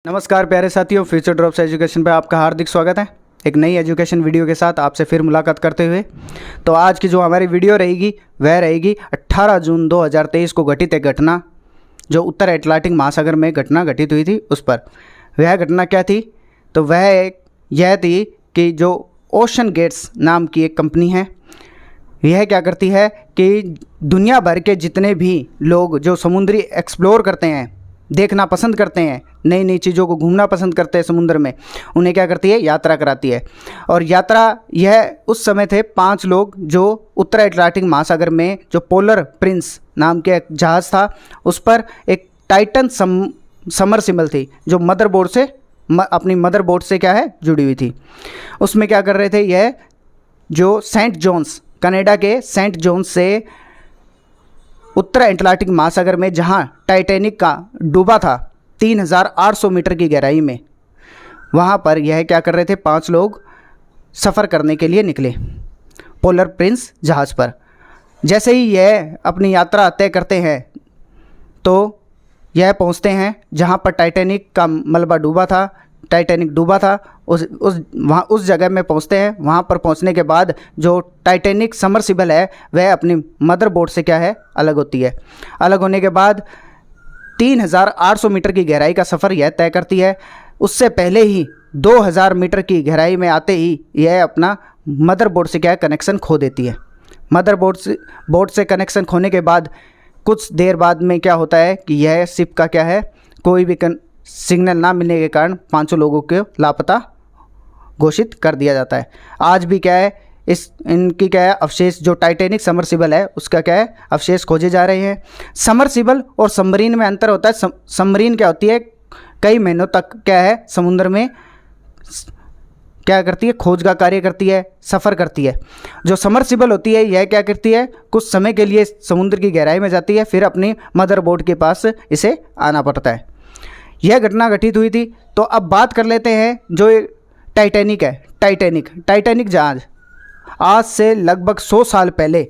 नमस्कार प्यारे साथियों, फ्यूचर ड्रॉप्स एजुकेशन पर आपका हार्दिक स्वागत है। एक नई एजुकेशन वीडियो के साथ आपसे फिर मुलाकात करते हुए। तो आज की जो हमारी वीडियो रहेगी वह रहेगी 18 जून 2023 को घटित एक घटना, जो उत्तर अटलांटिक महासागर में घटना घटित हुई थी उस पर। वह घटना क्या थी? तो वह यह थी कि जो ओशन गेट्स नाम की एक कंपनी है, यह क्या करती है कि दुनिया भर के जितने भी लोग जो समुद्री एक्सप्लोर करते हैं, देखना पसंद करते हैं, नई नई चीज़ों को घूमना पसंद करते हैं समुद्र में, उन्हें क्या करती है? यात्रा कराती है। और यात्रा यह उस समय थे 5 लोग जो उत्तर अटलांटिक महासागर में जो पोलर प्रिंस नाम के एक जहाज़ था उस पर एक टाइटन समरसिबल थी, जो मदरबोर्ड से अपनी मदरबोर्ड से क्या है जुड़ी हुई थी। उसमें क्या कर रहे थे? यह जो सेंट जॉन्स, कनाडा के सेंट जॉन्स से उत्तर अटलांटिक महासागर में जहां टाइटैनिक का डूबा था 3800 मीटर की गहराई में, वहां पर यह क्या कर रहे थे? 5 लोग सफ़र करने के लिए निकले पोलर प्रिंस जहाज़ पर। जैसे ही यह अपनी यात्रा तय करते हैं तो यह पहुंचते हैं जहां पर टाइटैनिक का मलबा डूबा था, टाइटैनिक डूबा था, उस जगह में पहुंचते हैं। वहां पर पहुंचने के बाद जो टाइटैनिक समरसिबल है वह अपनी मदरबोर्ड से क्या है? अलग होती है। अलग होने के बाद 3800 मीटर की गहराई का सफ़र यह तय करती है। उससे पहले ही 2000 मीटर की गहराई में आते ही यह अपना मदरबोर्ड से क्या है? कनेक्शन खो देती है। बोर्ड से कनेक्शन खोने के बाद कुछ देर बाद में क्या होता है कि यह शिप का क्या है? कोई भी सिग्नल ना मिलने के कारण 5 लोगों को लापता घोषित कर दिया जाता है। आज भी क्या है? इनकी क्या है? अवशेष, जो टाइटैनिक समरसिबल है उसका क्या है? अवशेष खोजे जा रहे हैं। समरसिबल और सबमरीन में अंतर होता है। सबमरीन क्या होती है? कई महीनों तक क्या है? समुद्र में क्या करती है? खोज का कार्य करती है, सफ़र करती है। जो समरसिबल होती है यह क्या करती है? कुछ समय के लिए समुद्र की गहराई में जाती है, फिर अपनी मदरबोर्ड के पास इसे आना पड़ता है। यह घटना घटित हुई थी। तो अब बात कर लेते हैं जो टाइटैनिक है। टाइटैनिक जहाज़ आज से लगभग 100 साल पहले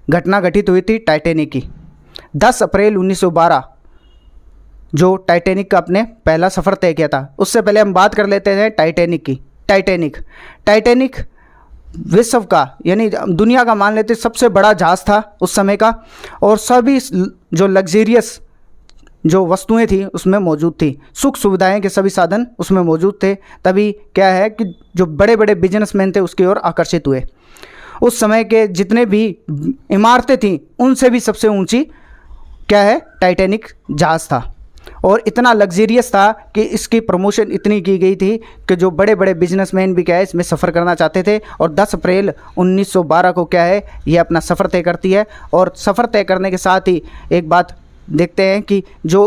घटना घटित हुई थी टाइटैनिक की। 10 अप्रैल 1912 जो टाइटैनिक का अपने पहला सफ़र तय किया था। उससे पहले हम बात कर लेते हैं टाइटैनिक की। टाइटैनिक विश्व का, यानी दुनिया का मान लेते सबसे बड़ा जहाज़ था उस समय का, और सभी जो लग्जरियस जो वस्तुएं थी उसमें मौजूद थी, सुख सुविधाएं के सभी साधन उसमें मौजूद थे। तभी क्या है कि जो बड़े बड़े बिजनेसमैन थे उसकी ओर आकर्षित हुए। उस समय के जितने भी इमारतें थीं उनसे भी सबसे ऊंची क्या है? टाइटैनिक जहाज़ था, और इतना लग्जरियस था कि इसकी प्रमोशन इतनी की गई थी कि जो बड़े बड़े बिजनेसमैन भी क्या है इसमें सफ़र करना चाहते थे। और 10 अप्रैल 1912 को क्या है? ये अपना सफ़र तय करती है। और सफ़र तय करने के साथ ही एक बात देखते हैं कि जो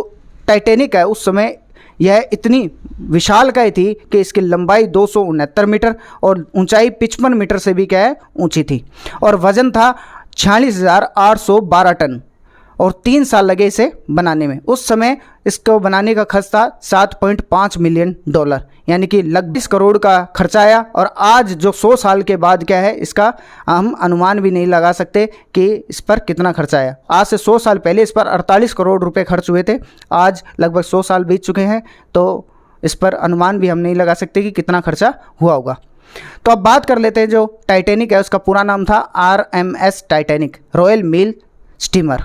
टाइटैनिक है उस समय यह इतनी विशालकाय थी कि इसकी लंबाई 269 मीटर और ऊंचाई 55 मीटर से भी क्या है? ऊंची थी। और वज़न था 46,812 टन, और 3 साल लगे इसे बनाने में। उस समय इसको बनाने का खर्च था $7.5 मिलियन, यानी कि लगभग 20 करोड़ का खर्चा आया। और आज जो 100 साल के बाद क्या है, इसका हम अनुमान भी नहीं लगा सकते कि इस पर कितना खर्चा आया। आज से 100 साल पहले इस पर 48 करोड़ रुपए खर्च हुए थे। आज लगभग 100 साल बीत चुके हैं, तो इस पर अनुमान भी हम नहीं लगा सकते कि कितना खर्चा हुआ होगा। तो अब बात कर लेते हैं जो टाइटैनिक है उसका पूरा नाम था RMS Titanic, royal mail steamer.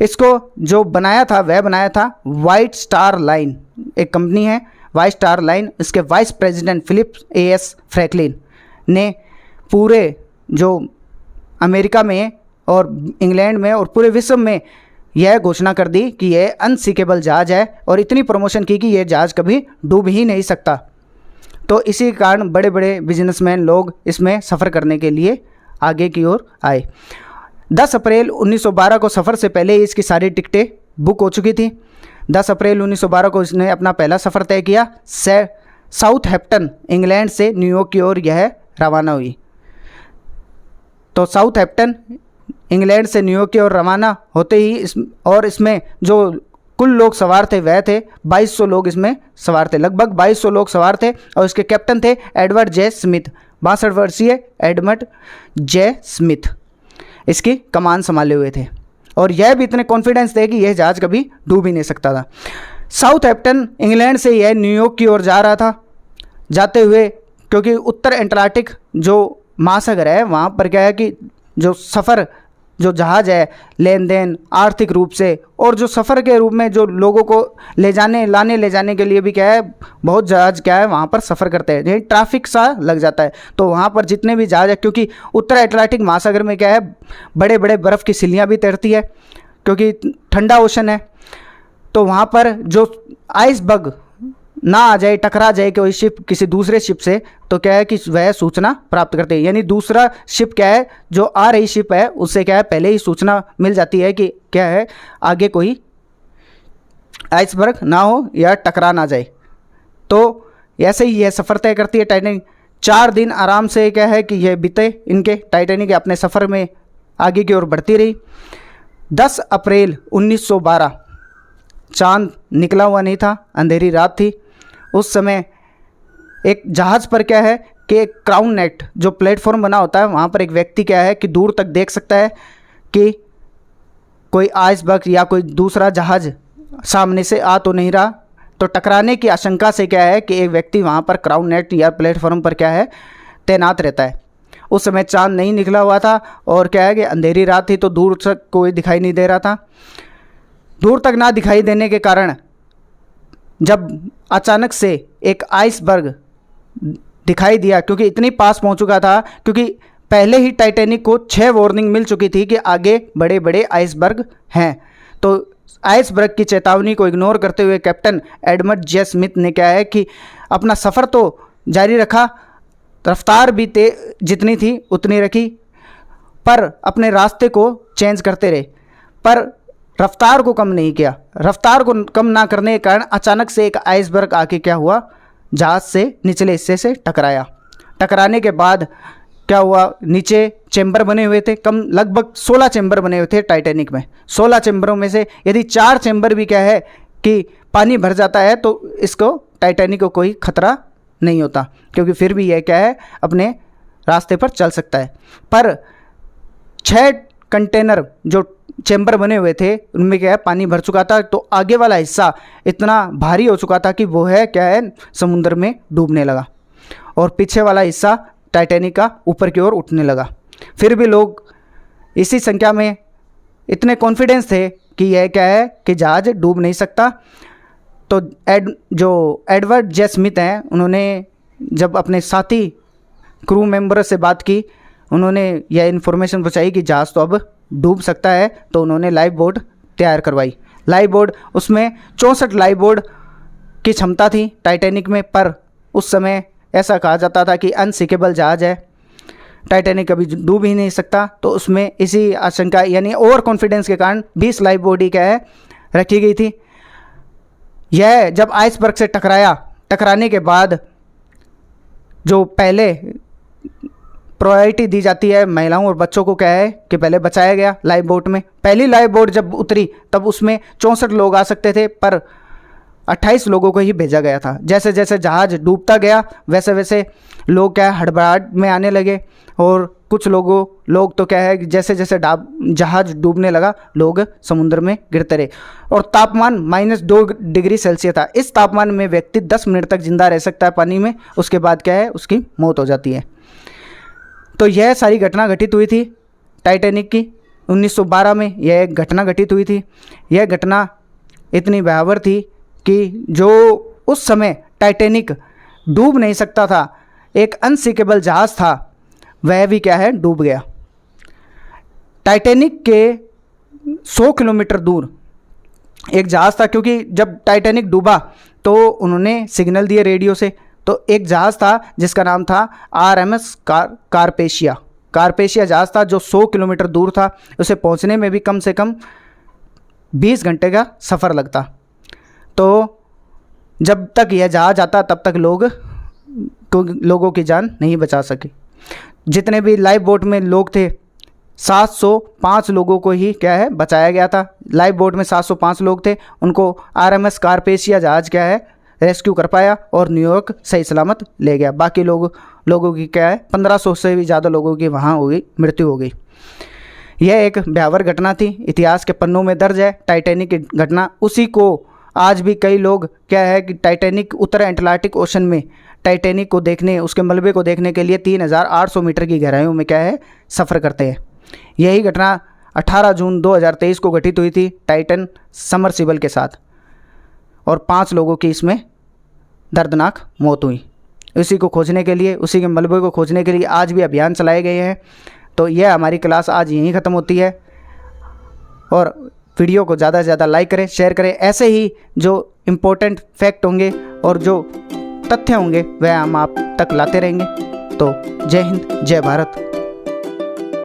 इसको जो बनाया था वह बनाया था वाइट स्टार लाइन, एक कंपनी है वाइट स्टार लाइन। इसके vice president Philip AS Franklin ने पूरे जो अमेरिका में और इंग्लैंड में और पूरे विश्व में यह घोषणा कर दी कि यह अनसिंकेबल जहाज़ है, और इतनी प्रमोशन की कि यह जहाज़ कभी डूब ही नहीं सकता। तो इसी कारण बड़े बड़े बिजनेसमैन लोग इसमें सफ़र करने के लिए आगे की ओर आए। 10 अप्रैल 1912 को सफ़र से पहले इसकी सारी टिकटें बुक हो चुकी थी। 10 अप्रैल 1912 को इसने अपना पहला सफ़र तय किया। साउथहैम्पटन, इंग्लैंड से न्यूयॉर्क की ओर यह रवाना हुई। तो साउथहैम्पटन, इंग्लैंड से न्यूयॉर्क की ओर रवाना होते ही इसमें जो कुल लोग सवार थे वह थे 2200 लोग इसमें सवार थे। लगभग 2200 लोग सवार थे, और इसके कैप्टन थे एडवर्ड जे स्मिथ। 62 वर्षीय एडवर्ड जे स्मिथ इसकी कमान संभाले हुए थे, और यह भी इतने कॉन्फिडेंस थे कि यह जहाज़ कभी डूब ही नहीं सकता था। साउथहैम्पटन इंग्लैंड से यह न्यूयॉर्क की ओर जा रहा था। जाते हुए, क्योंकि उत्तर एटलांटिक जो महासागर है वहाँ पर क्या है कि जो सफ़र, जो जहाज़ है, लेन देन, आर्थिक रूप से और जो सफ़र के रूप में जो लोगों को ले जाने के लिए भी क्या है, बहुत जहाज़ क्या है वहाँ पर सफ़र करते हैं, यही ट्रैफिक सा लग जाता है। तो वहाँ पर जितने भी जहाज़ है, क्योंकि उत्तर एटलांटिक महासागर में क्या है, बड़े बड़े बर्फ़ की सिल्लियाँ भी तैरती है क्योंकि ठंडा ओशन है। तो वहाँ पर जो आइसबर्ग ना आ जाए, टकरा जाए कोई शिप किसी दूसरे शिप से, तो क्या है कि वह सूचना प्राप्त करते हैं। यानी दूसरा शिप क्या है, जो आ रही शिप है उससे क्या है पहले ही सूचना मिल जाती है कि क्या है आगे कोई आइसबर्ग ना हो या टकरा ना जाए। तो ऐसे ही यह सफ़र तय करती है टाइटैनिक। 4 दिन आराम से क्या है कि यह बीते इनके, टाइटैनिक अपने सफ़र में आगे की ओर बढ़ती रही। 10 अप्रैल 1912 चांद निकला हुआ नहीं था, अंधेरी रात थी। उस समय एक जहाज़ पर क्या है कि क्राउन नेट जो प्लेटफॉर्म बना होता है वहाँ पर एक व्यक्ति क्या है कि दूर तक देख सकता है कि कोई आइसबर्ग या कोई दूसरा जहाज़ सामने से आ तो नहीं रहा। तो टकराने की आशंका से क्या है कि एक व्यक्ति वहाँ पर क्राउन नेट या प्लेटफॉर्म पर क्या है तैनात रहता है। उस समय चांद नहीं निकला हुआ था और क्या है कि अंधेरी रात थी, तो दूर तक कोई दिखाई नहीं दे रहा था। दूर तक ना दिखाई देने के कारण जब अचानक से एक आइसबर्ग दिखाई दिया, क्योंकि इतनी पास पहुंच चुका था, क्योंकि पहले ही टाइटैनिक को 6 वार्निंग मिल चुकी थी कि आगे बड़े बड़े आइसबर्ग हैं। तो आइसबर्ग की चेतावनी को इग्नोर करते हुए कैप्टन एडमंड जे स्मिथ ने क्या है कि अपना सफ़र तो जारी रखा, रफ्तार भी जितनी थी उतनी रखी, पर अपने रास्ते को चेंज करते रहे, पर रफ्तार को कम नहीं किया। रफ्तार को कम ना करने के कारण अचानक से एक आइसबर्ग आके क्या हुआ, जहाज़ से निचले हिस्से से टकराया। टकराने के बाद क्या हुआ, नीचे चैम्बर बने हुए थे, कम लगभग 16 चैम्बर बने हुए थे टाइटैनिक में। 16 चैम्बरों में से यदि 4 चैम्बर भी क्या है कि पानी भर जाता है तो इसको टाइटैनिक को कोई खतरा नहीं होता, क्योंकि फिर भी यह क्या है अपने रास्ते पर चल सकता है। पर 6 कंटेनर जो चैम्बर बने हुए थे उनमें क्या है पानी भर चुका था, तो आगे वाला हिस्सा इतना भारी हो चुका था कि वो है क्या है समुद्र में डूबने लगा, और पीछे वाला हिस्सा टाइटैनिक का ऊपर की ओर उठने लगा। फिर भी लोग इसी संख्या में इतने कॉन्फिडेंस थे कि यह क्या है कि जहाज़ डूब नहीं सकता। तो जो एडवर्ड जे स्मिथ हैं, उन्होंने जब अपने साथी क्रू मेंबर से बात की, उन्होंने यह इन्फॉर्मेशन पहुंचाई कि जहाज़ तो अब डूब सकता है, तो उन्होंने लाइफ बोट तैयार करवाई। लाइफ बोट, उसमें 64 लाइफ बोट की क्षमता थी टाइटैनिक में, पर उस समय ऐसा कहा जाता था कि अनसिंकेबल जहाज़ है, टाइटैनिक कभी डूब ही नहीं सकता। तो उसमें इसी आशंका यानी ओवर कॉन्फिडेंस के कारण 20 लाइफ बोट ही क्या है रखी गई थी। यह जब आइसबर्ग से टकराने के बाद जो पहले प्रायोरिटी दी जाती है महिलाओं और बच्चों को क्या है कि पहले बचाया गया लाइफ बोट में। पहली लाइफ बोट जब उतरी तब उसमें 64 लोग आ सकते थे, पर 28 लोगों को ही भेजा गया था। जैसे जैसे जहाज़ डूबता गया वैसे वैसे लोग क्या है हड़बड़ाहट में आने लगे, और कुछ लोग तो क्या है कि जैसे जैसे जहाज़ डूबने लगा लोग समुद्र में गिरते रहे। और तापमान -2 डिग्री सेल्सियस था। इस तापमान में व्यक्ति 10 मिनट तक जिंदा रह सकता है पानी में, उसके बाद क्या है उसकी मौत हो जाती है। तो यह सारी घटना घटित हुई थी टाइटैनिक की। 1912 में यह एक घटना घटित हुई थी। यह घटना इतनी भयावह थी कि जो उस समय टाइटैनिक डूब नहीं सकता था, एक अनसिंकेबल जहाज़ था, वह भी क्या है डूब गया। टाइटैनिक के 100 किलोमीटर दूर एक जहाज़ था, क्योंकि जब टाइटैनिक डूबा तो उन्होंने सिग्नल दिए रेडियो से। तो एक जहाज़ था जिसका नाम था RMS कारपेशिया जहाज़ था, जो 100 किलोमीटर दूर था। उसे पहुंचने में भी कम से कम 20 घंटे का सफ़र लगता। तो जब तक यह जहाज़ आता तब तक लोगों की जान नहीं बचा सके। जितने भी लाइफ बोट में लोग थे 705 लोगों को ही क्या है बचाया गया था। लाइफ बोट में 705 लोग थे, उनको RMS कारपेशिया जहाज़ क्या है रेस्क्यू कर पाया और न्यूयॉर्क सही सलामत ले गया। बाकी लोगों की क्या है 1500 से भी ज़्यादा लोगों की वहाँ मृत्यु हो गई। यह एक भयावह घटना थी, इतिहास के पन्नों में दर्ज है टाइटैनिक की घटना। उसी को आज भी कई लोग क्या है कि टाइटैनिक उत्तर अटलांटिक ओशन में टाइटैनिक को देखने, उसके मलबे को देखने के लिए 3800 मीटर की गहराइयों में क्या है सफ़र करते हैं। यही घटना 18 जून 2023 को घटित हुई थी टाइटन सबमर्सिबल के साथ, और 5 लोगों की इसमें दर्दनाक मौत हुई। उसी को खोजने के लिए, उसी के मलबे को खोजने के लिए आज भी अभियान चलाए गए हैं। तो यह हमारी क्लास आज यहीं ख़त्म होती है, और वीडियो को ज़्यादा से ज़्यादा लाइक करें, शेयर करें। ऐसे ही जो इम्पोर्टेंट फैक्ट होंगे और जो तथ्य होंगे वह हम आप तक लाते रहेंगे। तो जय हिंद, जय भारत।